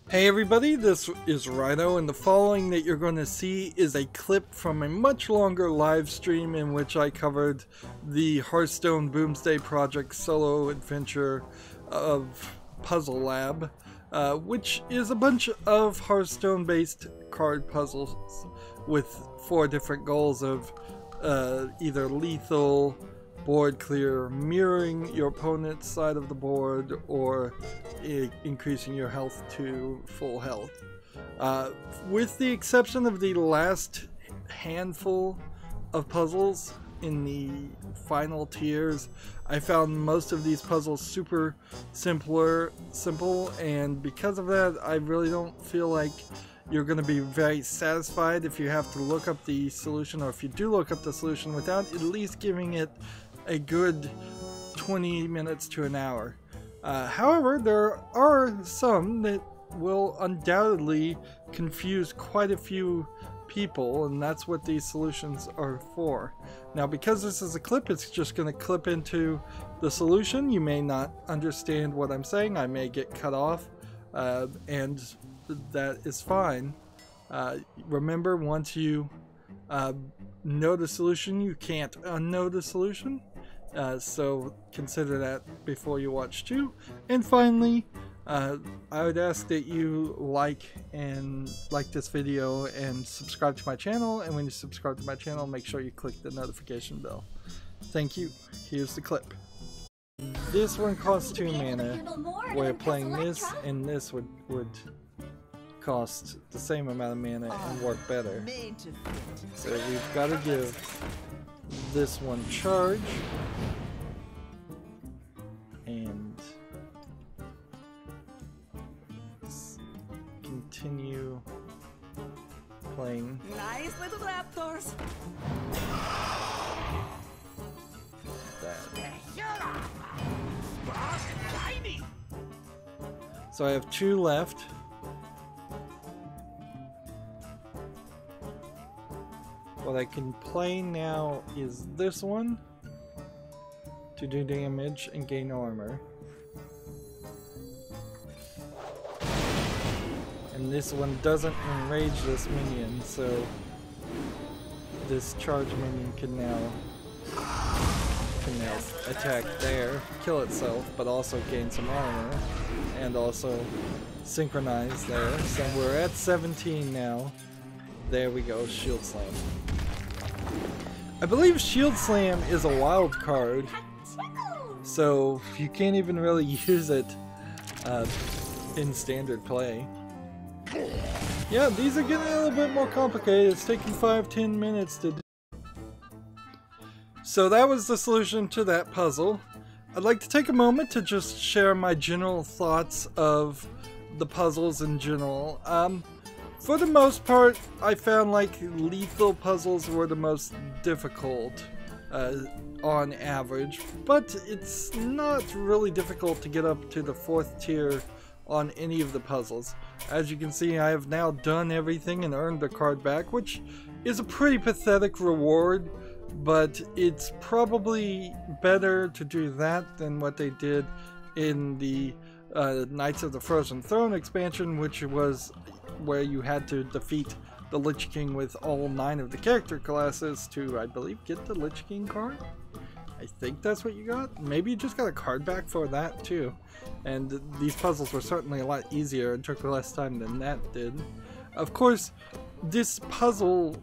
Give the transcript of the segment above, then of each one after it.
Hey everybody, this is Rydo, and the following that you're going to see is a clip from a much longer live stream in which I covered the Hearthstone Boomsday Project solo adventure of Puzzle Lab, which is a bunch of Hearthstone based card puzzles with 4 different goals of either lethal, board clear, mirroring your opponent's side of the board, or increasing your health to full health. With the exception of the last handful of puzzles in the final tiers, I found most of these puzzles super simple, and because of that, I really don't feel like you're going to be very satisfied if you have to look up the solution, or if you do look up the solution without at least giving it a good 20 minutes to an hour. However, there are some that will undoubtedly confuse quite a few people, and that's what these solutions are for. Now, because this is a clip, it's just going to clip into the solution. You may not understand what I'm saying. I may get cut off, and that is fine. Remember, once you know the solution, you can't unknow the solution. So consider that before you watch too. And finally, I would ask that you like this video and subscribe to my channel. And when you subscribe to my channel, make sure you click the notification bell. Thank you. Here's the clip. This one costs 2 mana, where playing this and this would cost the same amount of mana and work better. So we've got to give this one charge and continue playing. Nice little raptors. So I have 2 left. What I can play now is this one to do damage and gain armor. And this one doesn't enrage this minion, so this charge minion can now attack there, kill itself, but also gain some armor, and also synchronize there. So we're at 17 now. There we go, Shield Slam. I believe Shield Slam is a wild card, so you can't even really use it in standard play. Yeah, these are getting a little bit more complicated. It's taking 5-10 minutes to do. So that was the solution to that puzzle. I'd like to take a moment to just share my general thoughts of the puzzles in general. For the most part, I found like lethal puzzles were the most difficult on average, but it's not really difficult to get up to the 4th tier on any of the puzzles. As you can see, I have now done everything and earned the card back, which is a pretty pathetic reward, but it's probably better to do that than what they did in the Knights of the Frozen Throne expansion, which was where you had to defeat the Lich King with all 9 of the character classes to, I believe, get the Lich King card. I think that's what you got. Maybe you just got a card back for that too. And these puzzles were certainly a lot easier and took less time than that did. Of course, this puzzle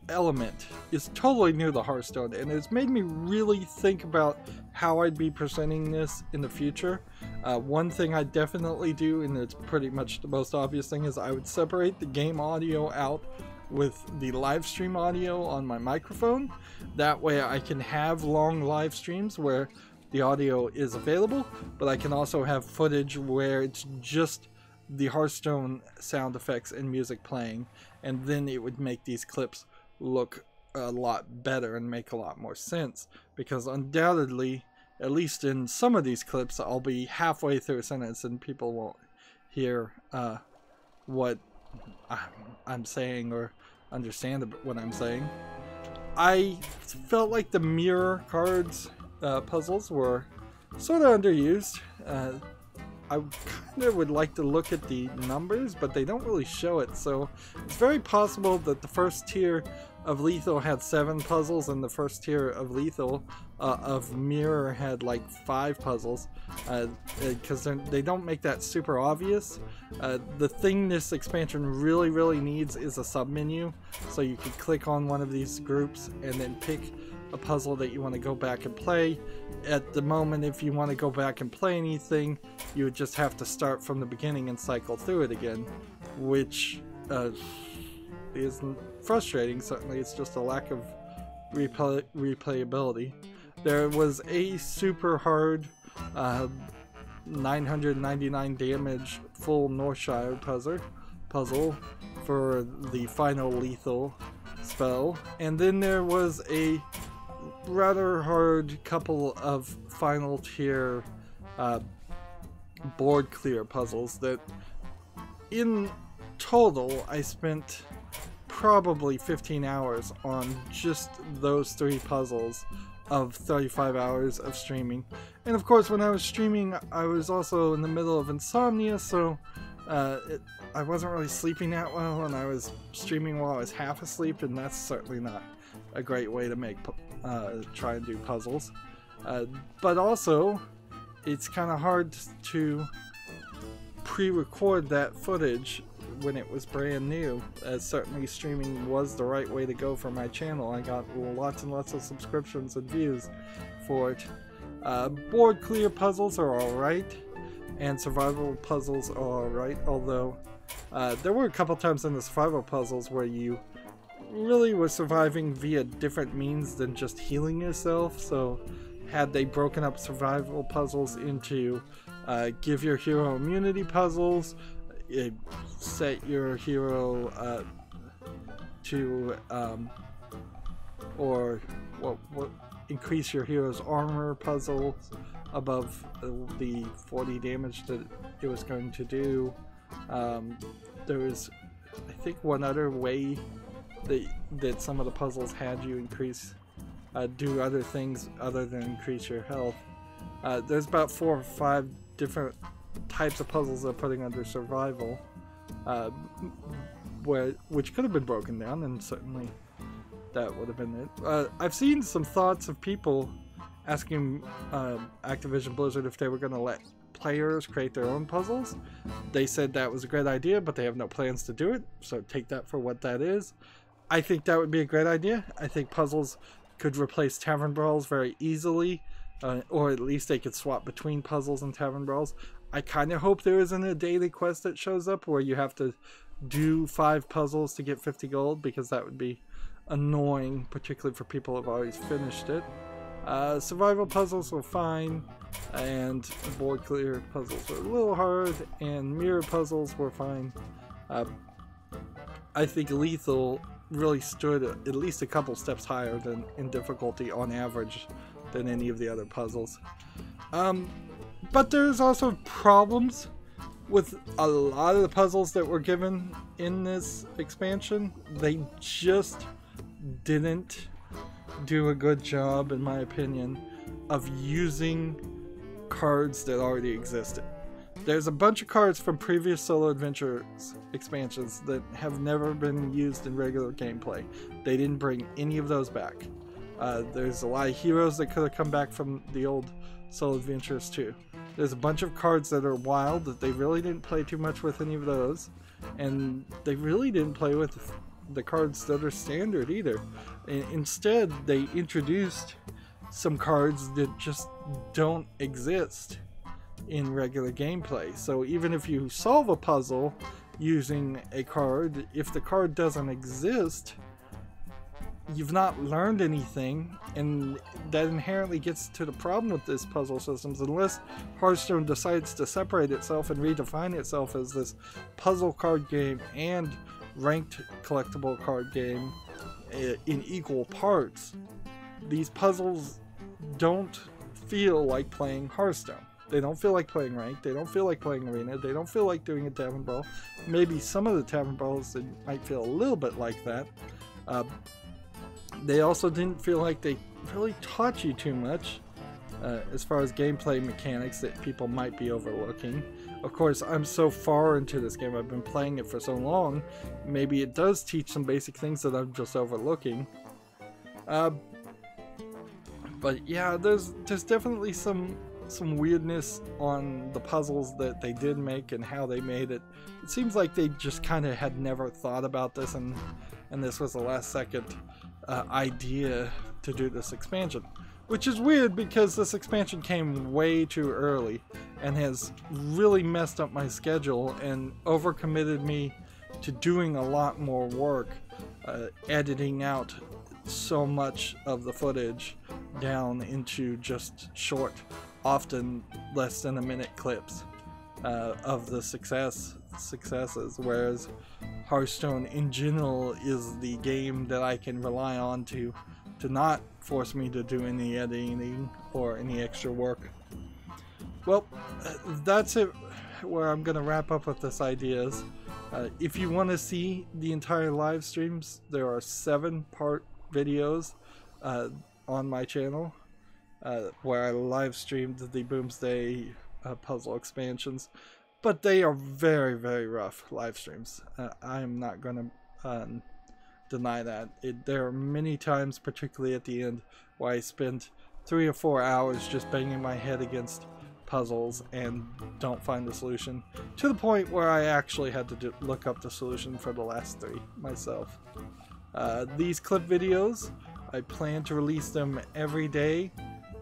element is totally new to Hearthstone, and it's made me really think about how I'd be presenting this in the future. One thing I definitely do, and it's pretty much the most obvious thing, is I would separate the game audio out with the live stream audio on my microphone. That way I can have long live streams where the audio is available, but I can also have footage where it's just the Hearthstone sound effects and music playing, and then it would make these clips look a lot better and make a lot more sense, because undoubtedly, at least in some of these clips, I'll be halfway through a sentence and people won't hear what I'm saying or understand what I'm saying. I felt like the mirror cards puzzles were sort of underused. I kind of would like to look at the numbers, but they don't really show it, so it's very possible that the first tier of Lethal had 7 puzzles and the first tier of Lethal of Mirror had like 5 puzzles, because they don't make that super obvious. The thing this expansion really needs is a submenu, so you can click on one of these groups and then pick a puzzle that you want to go back and play. At the moment, if you want to go back and play anything, you would just have to start from the beginning and cycle through it again, which is frustrating. Certainly, it's just a lack of replayability. There was a super hard 999 damage full Northshire puzzle for the final Lethal spell, and then there was a rather hard couple of final tier board clear puzzles that in total I spent probably 15 hours on just those 3 puzzles of 35 hours of streaming. And of course, when I was streaming, I was also in the middle of insomnia, so I wasn't really sleeping that well, and I was streaming while I was half asleep, and that's certainly not a great way to try and do puzzles. But also, it's kind of hard to pre-record that footage when it was brand new, as certainly streaming was the right way to go for my channel. I got lots and lots of subscriptions and views for it. Board clear puzzles are alright, and survival puzzles are alright, although there were a couple times in the survival puzzles where you really were surviving via different means than just healing yourself. So had they broken up survival puzzles into give your hero immunity puzzles, set your hero to or increase your hero's armor puzzle above the 40 damage that it was going to do. There was, I think, one other way that some of the puzzles had you do other things other than increase your health. There's about 4 or 5 different types of puzzles they're putting under survival, which could have been broken down, and certainly that would have been it. I've seen some thoughts of people asking Activision Blizzard if they were going to let players create their own puzzles. They said that was a great idea, but they have no plans to do it, so take that for what that is. I think that would be a great idea. I think puzzles could replace tavern brawls very easily, or at least they could swap between puzzles and tavern brawls. I kind of hope there isn't a daily quest that shows up where you have to do 5 puzzles to get 50 gold, because that would be annoying, particularly for people who have always finished it. Survival puzzles were fine, and board clear puzzles were a little hard, and mirror puzzles were fine. I think Lethal really stood at least a couple steps higher than in difficulty on average than any of the other puzzles. But there's also problems with a lot of the puzzles that were given in this expansion. They just didn't do a good job, in my opinion, of using cards that already existed. There's a bunch of cards from previous Solo Adventures expansions that have never been used in regular gameplay. They didn't bring any of those back. There's a lot of heroes that could have come back from the old Solo Adventures too. There's a bunch of cards that are wild that they really didn't play too much with any of those, and they really didn't play with the cards that are standard either. Instead, they introduced some cards that just don't exist in regular gameplay. So even if you solve a puzzle using a card, if the card doesn't exist, you've not learned anything, and that inherently gets to the problem with this puzzle systems. Unless Hearthstone decides to separate itself and redefine itself as this puzzle card game and ranked collectible card game in equal parts, these puzzles don't feel like playing Hearthstone. They don't feel like playing ranked, they don't feel like playing arena, they don't feel like doing a tavern brawl. Maybe some of the tavern brawls might feel a little bit like that. They also didn't feel like they really taught you too much as far as gameplay mechanics that people might be overlooking. Of course, I'm so far into this game, I've been playing it for so long, maybe it does teach some basic things that I'm just overlooking. But yeah, there's definitely some weirdness on the puzzles that they did make and how they made it. It seems like they just kind of had never thought about this, and this was the last second idea to do this expansion. Which is weird because this expansion came way too early and has really messed up my schedule and overcommitted me to doing a lot more work, editing out so much of the footage down into just short, often less than a minute clips of the successes, whereas Hearthstone in general is the game that I can rely on to not force me to do any editing or any extra work. Well, that's it where I'm gonna wrap up with this ideas. If you want to see the entire live streams, there are 7-part videos on my channel where I live streamed the Boomsday puzzle expansions, but they are very, very rough live streams. I am not gonna deny that. There are many times, particularly at the end, where I spend 3 or 4 hours just banging my head against puzzles and don't find the solution, to the point where I actually had to look up the solution for the last 3 myself. These clip videos, I plan to release them every day,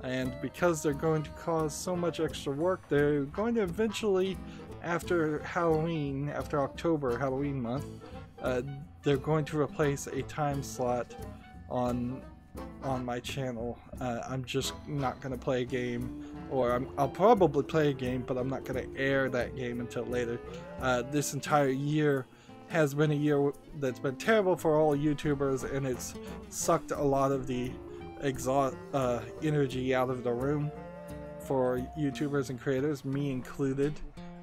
and because they're going to cause so much extra work, they're going to eventually, after Halloween, after October, Halloween month, they're going to replace a time slot on my channel. I'm just not going to play a game, or I'll probably play a game, but I'm not going to air that game until later. This entire year has been a year that's been terrible for all YouTubers, and it's sucked a lot of the energy out of the room for YouTubers and creators, me included.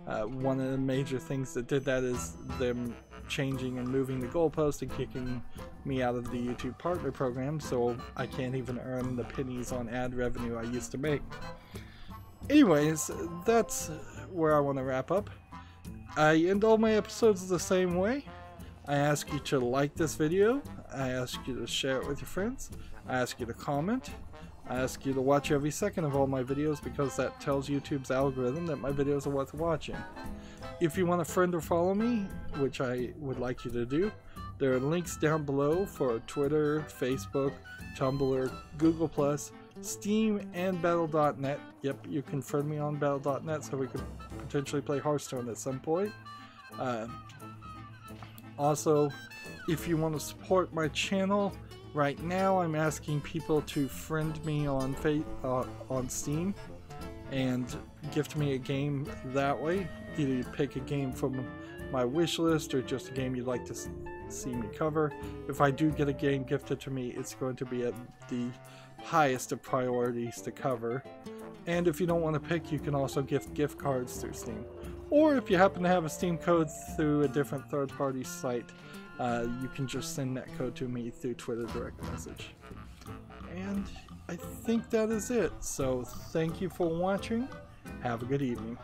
One of the major things that did that is them changing and moving the goalpost and kicking me out of the YouTube partner program, so I can't even earn the pennies on ad revenue I used to make. Anyways, that's where I want to wrap up. I end all my episodes the same way. I ask you to like this video, I ask you to share it with your friends, I ask you to comment, I ask you to watch every second of all my videos, because that tells YouTube's algorithm that my videos are worth watching. If you want to friend or follow me, which I would like you to do, there are links down below for Twitter, Facebook, Tumblr, Google+, Steam, and Battle.net. Yep, you can friend me on Battle.net so we could potentially play Hearthstone at some point. Also, if you want to support my channel, right now I'm asking people to friend me on Steam and gift me a game that way. Either you pick a game from my wish list or just a game you'd like to see me cover. If I do get a game gifted to me, it's going to be at the highest of priorities to cover. And if you don't want to pick, you can also gift cards through Steam. Or if you happen to have a Steam code through a different third-party site, you can just send that code to me through Twitter direct message. And I think that is it. So thank you for watching. Have a good evening.